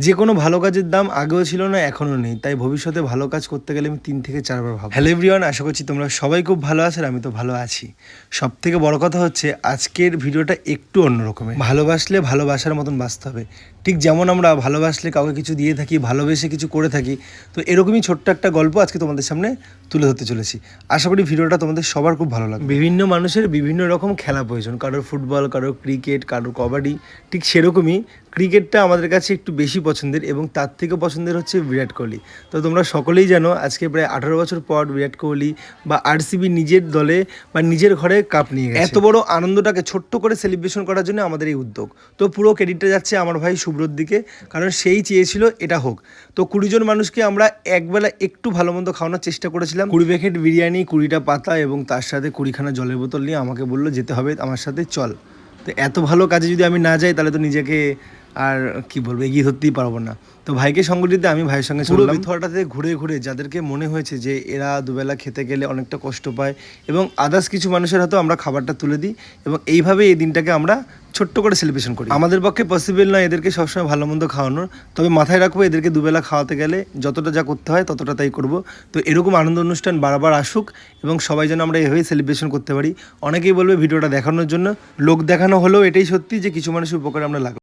যে কোনো ভালো কাজের দাম আগেও ছিল না, এখনও নেই। তাই ভবিষ্যতে ভালো কাজ করতে গেলে আমি 3 থেকে 4 বার ভাববো। হ্যালো এভরিওয়ান, আশা করছি তোমরা সবাই খুব ভালো আছো আর আমি তো ভালো আছি। সবথেকে বড় কথা হচ্ছে আজকের ভিডিওটা একটু অন্যরকমের। ভালোবাসলে ভালোবাসার মতন বাঁচতে হবে। ঠিক যেমন আমরা ভালোবাসলে কাউকে কিছু দিয়ে থাকি, ভালোবেসে কিছু করে থাকি, তো এরকমই ছোট্ট একটা গল্প আজকে তোমাদের সামনে তুলে ধরতে চলেছি। আশা করি ভিডিওটা তোমাদের সবার খুব ভালো লাগবে। বিভিন্ন মানুষের বিভিন্ন রকম খেলা প্রয়োজন, কারোর ফুটবল, কারোর ক্রিকেট, কারোর কবাডি। ঠিক সেরকমই ক্রিকেটটা আমাদের কাছে একটু বেশি পছন্দের এবং তার থেকে পছন্দের হচ্ছে বিরাট কোহলি। তো তোমরা সকলেই জানো আজকে প্রায় 18 বছর পর বিরাট কোহলি বা আরসিবি নিজের দলে বা নিজের ঘরে কাপ নিয়ে গেছে। এত বড় আনন্দটাকে ছোট্ট করে সেলিব্রেশন করার জন্য আমাদের এই উদ্যোগ। তো পুরো ক্রেডিটটা যাচ্ছে আমার ভাই শুভ্রর দিকে, কারণ সেই চেয়েছিল এটা হোক। তো 20 জন মানুষকে আমরা একবেলা একটু ভালো মন্দ খাওয়ানোর চেষ্টা করেছিলাম। 20 প্যাকেট বিরিয়ানি, 20টা পাতা এবং তার সাথে 20খানা জলের বোতল নিয়ে আমাকে বললো যেতে হবে আমার সাথে, চল। তো এত ভালো কাজে যদি আমি না যাই তাহলে তো নিজেকে আর কি বলবো, এগিয়ে ধরতেই পারবো না। তো ভাইকে সঙ্গ দিতে আমি ভাইয়ের সঙ্গে চললাম। ভিতরটাতে ঘুরে ঘুরে যাদেরকে মনে হয়েছে যে এরা দুবেলা খেতে গেলে অনেকটা কষ্ট পায় এবং আদার্স কিছু মানুষের হাতেও আমরা খাবারটা তুলে দিই এবং এইভাবে এই দিনটাকে আমরা ছোট্ট করে সেলিব্রেশন করি। আমাদের পক্ষে পসিবল নয় এদেরকে সবসময় ভালো মন্দ খাওয়ানোর, তবে মাথায় রাখবো এদেরকে দুবেলা খাওয়াতে গেলে যতটা যা করতে হয় ততটা তাই করব। তো এরকম আনন্দ অনুষ্ঠান বারবার আসুক এবং সবাই যেন আমরা এভাবেই সেলিব্রেশন করতে পারি। অনেকেই বলবে ভিডিওটা দেখানোর জন্য, লোক দেখানো হলেও এটাই সত্যি যে কিছু মানুষের উপকারে আমরা লাগবো।